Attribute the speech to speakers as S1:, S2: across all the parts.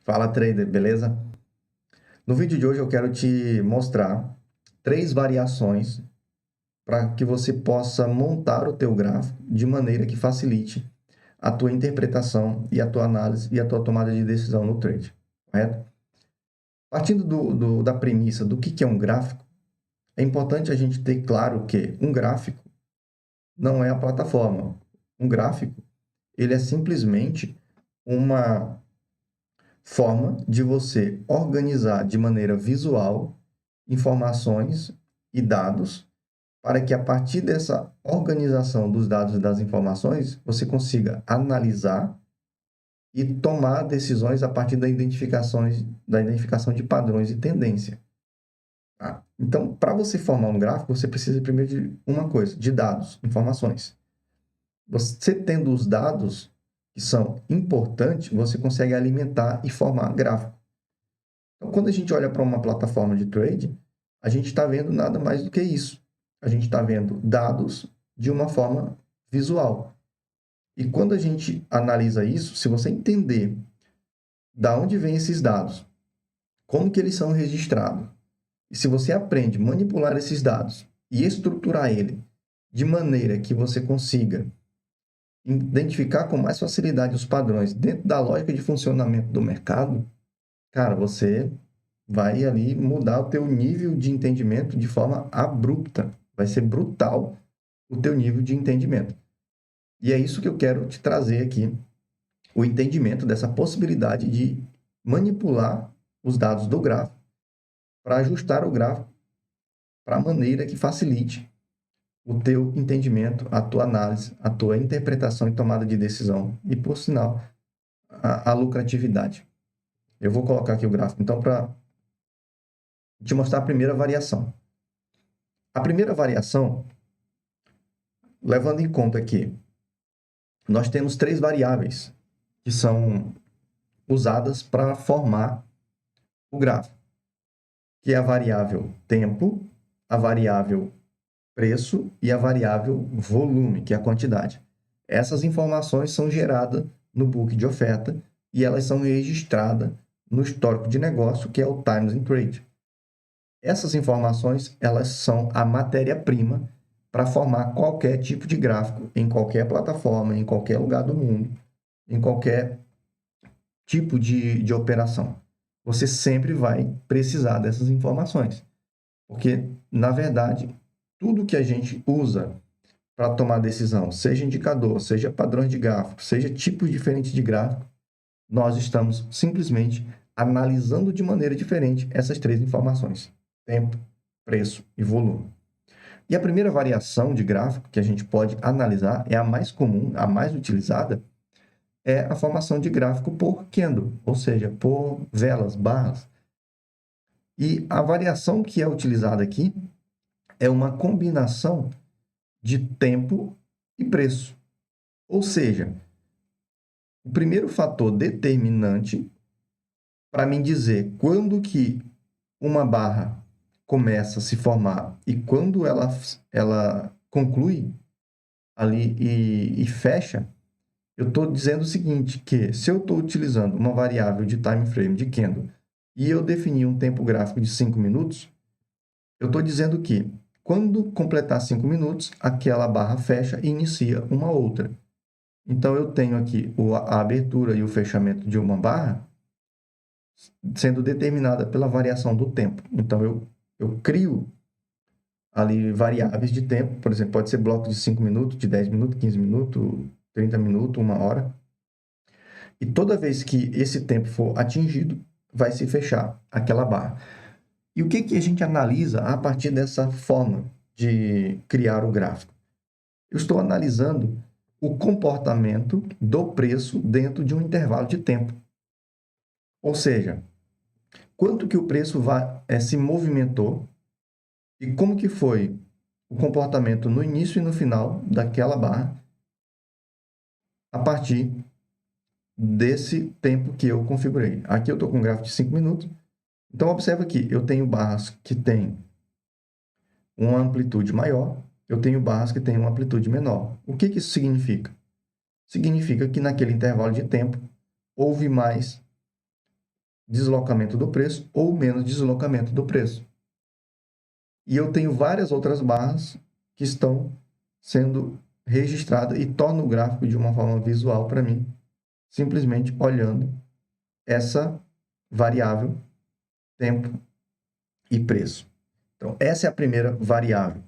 S1: Fala, trader, beleza? No vídeo de hoje eu quero te mostrar três variações para que você possa montar o teu gráfico de maneira que facilite a tua interpretação e a tua análise e a tua tomada de decisão no trade, correto? Partindo da premissa do que é um gráfico, é importante a gente ter claro que um gráfico não é a plataforma. Um gráfico, ele é simplesmente uma forma de você organizar de maneira visual informações e dados para que a partir dessa organização dos dados e das informações você consiga analisar e tomar decisões a partir da identificação de padrões e tendência. Tá? Então, para você formar um gráfico, você precisa primeiro de uma coisa, de dados, informações. Você tendo os dados que são importantes, você consegue alimentar e formar gráfico. Então, quando a gente olha para uma plataforma de trade, a gente está vendo nada mais do que isso. A gente está vendo dados de uma forma visual. E quando a gente analisa isso, se você entender da onde vêm esses dados, como que eles são registrados, e se você aprende a manipular esses dados e estruturar ele de maneira que você consiga identificar com mais facilidade os padrões dentro da lógica de funcionamento do mercado, cara, você vai ali mudar o teu nível de entendimento de forma abrupta. Vai ser brutal o teu nível de entendimento. E é isso que eu quero te trazer aqui, o entendimento dessa possibilidade de manipular os dados do gráfico para ajustar o gráfico para a maneira que facilite o teu entendimento, a tua análise, a tua interpretação e tomada de decisão e, por sinal, a lucratividade. Eu vou colocar aqui o gráfico, então, para te mostrar a primeira variação. A primeira variação, levando em conta que nós temos três variáveis que são usadas para formar o gráfico, que é a variável tempo, a variável preço e a variável volume, que é a quantidade. Essas informações são geradas no book de oferta e elas são registradas no histórico de negócio, que é o Times in Trade. Essas informações, elas são a matéria-prima para formar qualquer tipo de gráfico em qualquer plataforma, em qualquer lugar do mundo, em qualquer tipo de operação. Você sempre vai precisar dessas informações. Porque, na verdade, tudo que a gente usa para tomar decisão, seja indicador, seja padrões de gráfico, seja tipos diferentes de gráfico, nós estamos simplesmente analisando de maneira diferente essas três informações: tempo, preço e volume. E a primeira variação de gráfico que a gente pode analisar é a mais comum, a mais utilizada, é a formação de gráfico por candle, ou seja, por velas, barras. E a variação que é utilizada aqui é uma combinação de tempo e preço. Ou seja, o primeiro fator determinante para mim dizer quando que uma barra começa a se formar e quando ela conclui ali e fecha, eu estou dizendo o seguinte, que se eu estou utilizando uma variável de time frame de candle e eu defini um tempo gráfico de 5 minutos, eu estou dizendo que quando completar 5 minutos, aquela barra fecha e inicia uma outra. Então, eu tenho aqui a abertura e o fechamento de uma barra sendo determinada pela variação do tempo. Então, eu crio ali variáveis de tempo, por exemplo, pode ser bloco de 5 minutos, de 10 minutos, 15 minutos, 30 minutos, 1 hora. E toda vez que esse tempo for atingido, vai se fechar aquela barra. E o que a gente analisa a partir dessa forma de criar o gráfico? Eu estou analisando o comportamento do preço dentro de um intervalo de tempo. Ou seja, quanto que o preço se movimentou e como que foi o comportamento no início e no final daquela barra a partir desse tempo que eu configurei. Aqui eu estou com um gráfico de 5 minutos. Então, observa aqui, eu tenho barras que têm uma amplitude maior, eu tenho barras que têm uma amplitude menor. O que isso significa? Significa que naquele intervalo de tempo houve mais deslocamento do preço ou menos deslocamento do preço. E eu tenho várias outras barras que estão sendo registradas e tornam o gráfico de uma forma visual para mim, simplesmente olhando essa variável tempo e preço. Então, essa é a primeira variável.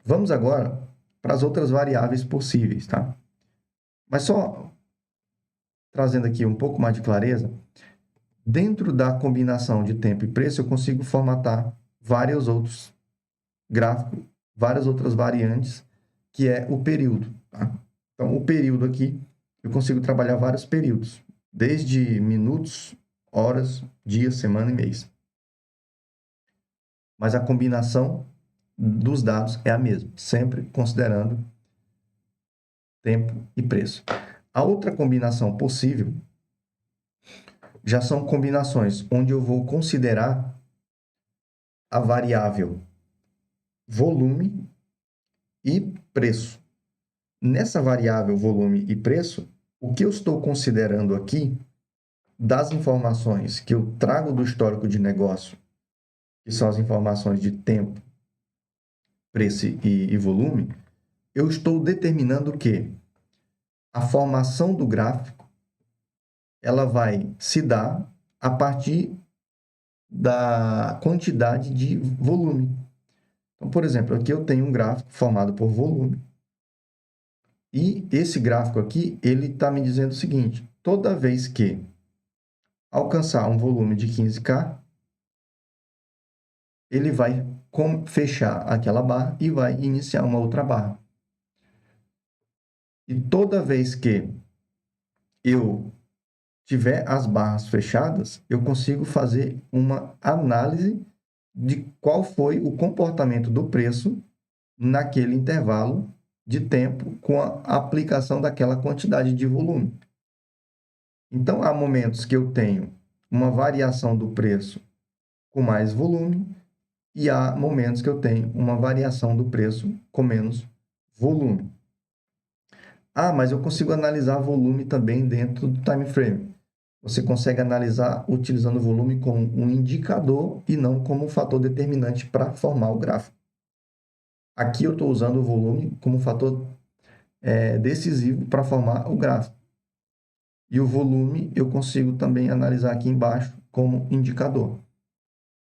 S1: Vamos agora para as outras variáveis possíveis, tá? Mas só trazendo aqui um pouco mais de clareza, dentro da combinação de tempo e preço, eu consigo formatar vários outros gráficos, várias outras variantes, que é o período, tá? Então, o período aqui, eu consigo trabalhar vários períodos, desde minutos, horas, dias, semana e mês. Mas a combinação dos dados é a mesma, sempre considerando tempo e preço. A outra combinação possível já são combinações onde eu vou considerar a variável volume e preço. Nessa variável volume e preço, o que eu estou considerando aqui das informações que eu trago do histórico de negócio, que são as informações de tempo, preço e volume, eu estou determinando que a formação do gráfico ela vai se dar a partir da quantidade de volume. Então, por exemplo, aqui eu tenho um gráfico formado por volume e esse gráfico aqui, ele está me dizendo o seguinte, toda vez que alcançar um volume de 15K, ele vai fechar aquela barra e vai iniciar uma outra barra. E toda vez que eu tiver as barras fechadas, eu consigo fazer uma análise de qual foi o comportamento do preço naquele intervalo de tempo com a aplicação daquela quantidade de volume. Então, há momentos que eu tenho uma variação do preço com mais volume e há momentos que eu tenho uma variação do preço com menos volume. Ah, mas eu consigo analisar volume também dentro do time frame. Você consegue analisar utilizando o volume como um indicador e não como um fator determinante para formar o gráfico. Aqui eu estou usando o volume como um fator decisivo para formar o gráfico. E o volume eu consigo também analisar aqui embaixo como indicador.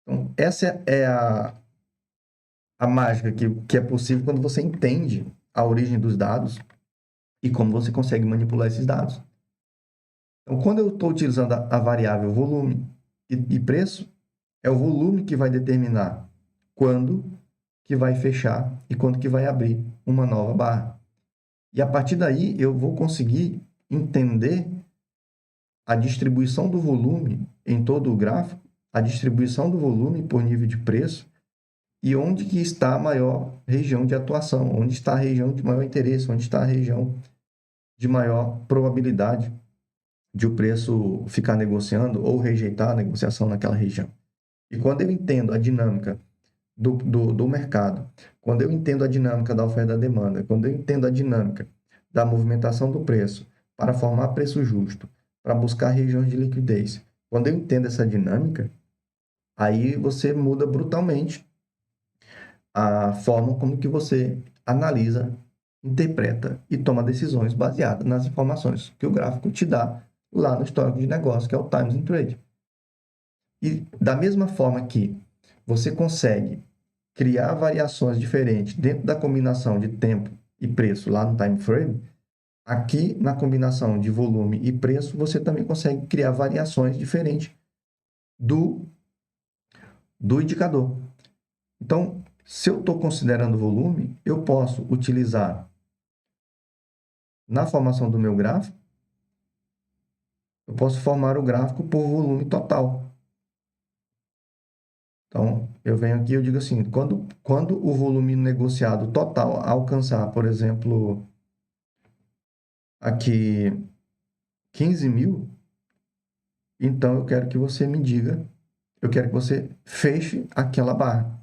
S1: Então, essa é a mágica que é possível quando você entende a origem dos dados e como você consegue manipular esses dados. Então, quando eu estou utilizando a variável volume e preço, é o volume que vai determinar quando que vai fechar e quando que vai abrir uma nova barra. E a partir daí eu vou conseguir entender a distribuição do volume em todo o gráfico, a distribuição do volume por nível de preço e onde que está a maior região de atuação, onde está a região de maior interesse, onde está a região de maior probabilidade de o preço ficar negociando ou rejeitar a negociação naquela região. E quando eu entendo a dinâmica do mercado, quando eu entendo a dinâmica da oferta e da demanda, quando eu entendo a dinâmica da movimentação do preço para formar preço justo, para buscar regiões de liquidez, quando eu entendo essa dinâmica, aí você muda brutalmente a forma como que você analisa, interpreta e toma decisões baseadas nas informações que o gráfico te dá lá no histórico de negócio, que é o Times in Trade. E da mesma forma que você consegue criar variações diferentes dentro da combinação de tempo e preço lá no time frame, aqui na combinação de volume e preço, você também consegue criar variações diferentes do indicador. Então, se eu estou considerando volume, eu posso utilizar na formação do meu gráfico, eu posso formar o gráfico por volume total. Então, eu venho aqui e eu digo assim, quando o volume negociado total alcançar, por exemplo, aqui 15 mil, então eu quero que você me diga, eu quero que você feche aquela barra.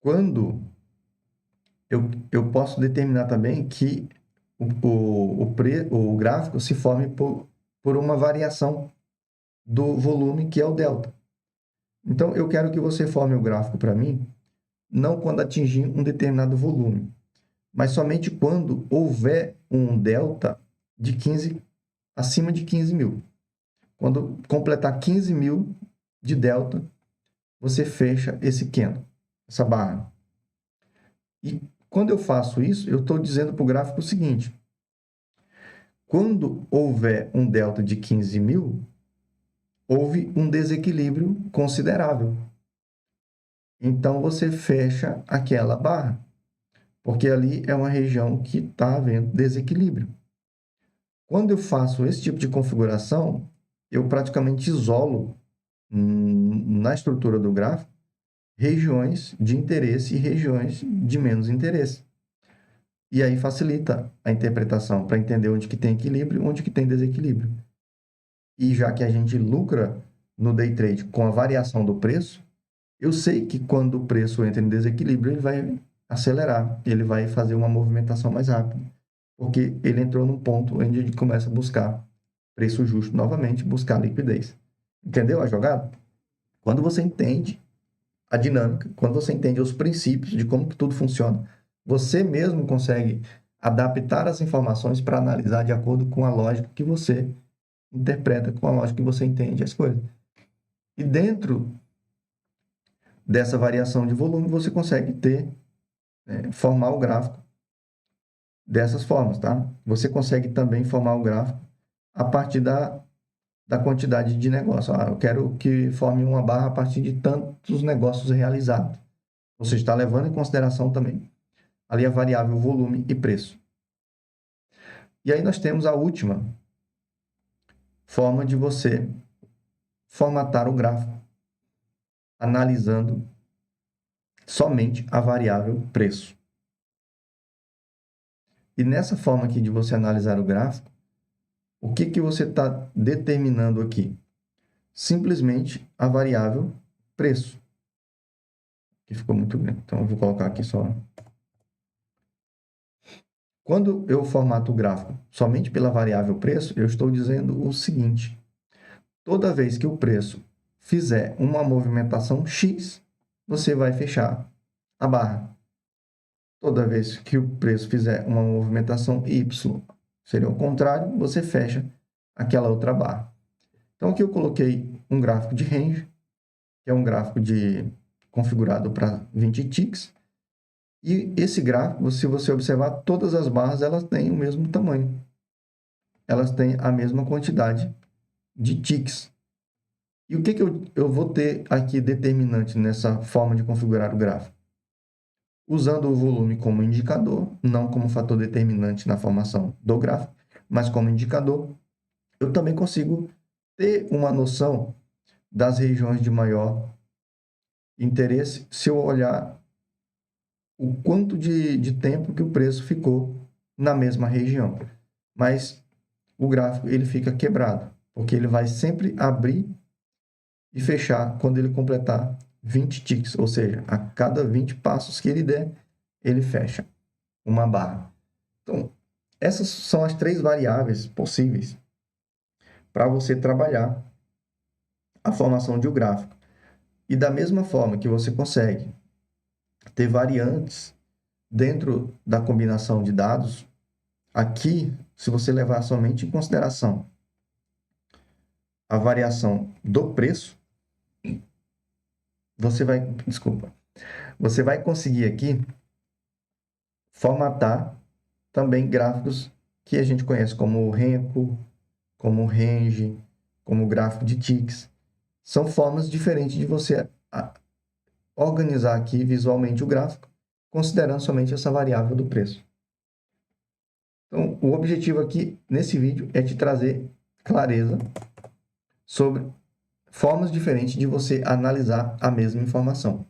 S1: Quando eu posso determinar também que o gráfico se forme por por uma variação do volume, que é o delta. Então, eu quero que você forme o gráfico para mim, não quando atingir um determinado volume, mas somente quando houver um delta de 15, acima de 15 mil. Quando completar 15 mil de delta, você fecha esse candle, essa barra. E quando eu faço isso, eu estou dizendo para o gráfico o seguinte: quando houver um delta de 15 mil, houve um desequilíbrio considerável. Então, você fecha aquela barra, porque ali é uma região que está havendo desequilíbrio. Quando eu faço esse tipo de configuração, eu praticamente isolo na estrutura do gráfico regiões de interesse e regiões de menos interesse. E aí facilita a interpretação para entender onde que tem equilíbrio, onde que tem desequilíbrio. E já que a gente lucra no day trade com a variação do preço, eu sei que quando o preço entra em desequilíbrio, ele vai acelerar, ele vai fazer uma movimentação mais rápida, porque ele entrou num ponto onde ele começa a buscar preço justo novamente, buscar liquidez. Entendeu a jogada? Quando você entende a dinâmica, quando você entende os princípios de como que tudo funciona, você mesmo consegue adaptar as informações para analisar de acordo com a lógica que você interpreta, com a lógica que você entende as coisas. E dentro dessa variação de volume, você consegue formar o gráfico dessas formas, tá? Você consegue também formar o gráfico a partir da quantidade de negócio. Eu quero que forme uma barra a partir de tantos negócios realizados. Você está levando em consideração também ali a variável volume e preço. E aí nós temos a última forma de você formatar o gráfico, analisando somente a variável preço. E nessa forma aqui de você analisar o gráfico, o que você está determinando aqui? Simplesmente a variável preço. Que ficou muito grande. Então, eu vou colocar aqui só. Quando eu formato o gráfico somente pela variável preço, eu estou dizendo o seguinte: toda vez que o preço fizer uma movimentação X, você vai fechar a barra. Toda vez que o preço fizer uma movimentação Y, seria o contrário, você fecha aquela outra barra. Então, aqui eu coloquei um gráfico de range, que é um gráfico configurado para 20 ticks. E esse gráfico, se você observar, todas as barras elas têm o mesmo tamanho. Elas têm a mesma quantidade de ticks. E o que eu vou ter aqui determinante nessa forma de configurar o gráfico? Usando o volume como indicador, não como fator determinante na formação do gráfico, mas como indicador, eu também consigo ter uma noção das regiões de maior interesse se eu olhar o quanto de tempo que o preço ficou na mesma região. Mas o gráfico ele fica quebrado, porque ele vai sempre abrir e fechar quando ele completar 20 ticks, ou seja, a cada 20 passos que ele der, ele fecha uma barra. Então, essas são as 3 variáveis possíveis para você trabalhar a formação de um gráfico. E da mesma forma que você consegue ter variantes dentro da combinação de dados, aqui, se você levar somente em consideração a variação do preço, você vai conseguir aqui formatar também gráficos que a gente conhece como Renko, como Range, como gráfico de ticks. São formas diferentes de você organizar aqui visualmente o gráfico, considerando somente essa variável do preço. Então, o objetivo aqui nesse vídeo é te trazer clareza sobre formas diferentes de você analisar a mesma informação.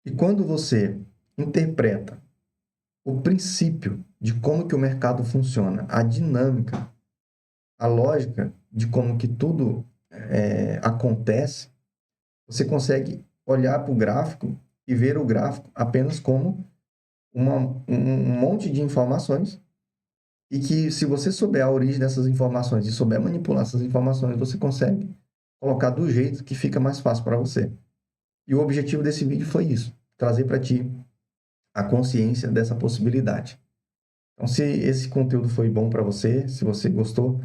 S1: E quando você interpreta o princípio de como que o mercado funciona, a dinâmica, a lógica de como que tudo acontece, você consegue olhar para o gráfico e ver o gráfico apenas como um monte de informações e que se você souber a origem dessas informações e souber manipular essas informações, você consegue colocar do jeito que fica mais fácil para você. E o objetivo desse vídeo foi isso, trazer para ti a consciência dessa possibilidade. Então, se esse conteúdo foi bom para você, se você gostou,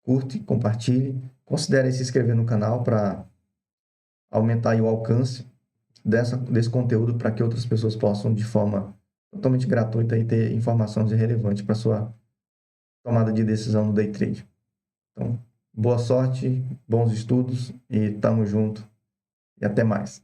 S1: curte, compartilhe, considere se inscrever no canal para aumentar aí o alcance desse conteúdo para que outras pessoas possam, de forma totalmente gratuita, e ter informações relevantes para sua tomada de decisão no day trade. Então, boa sorte, bons estudos e tamo junto e até mais.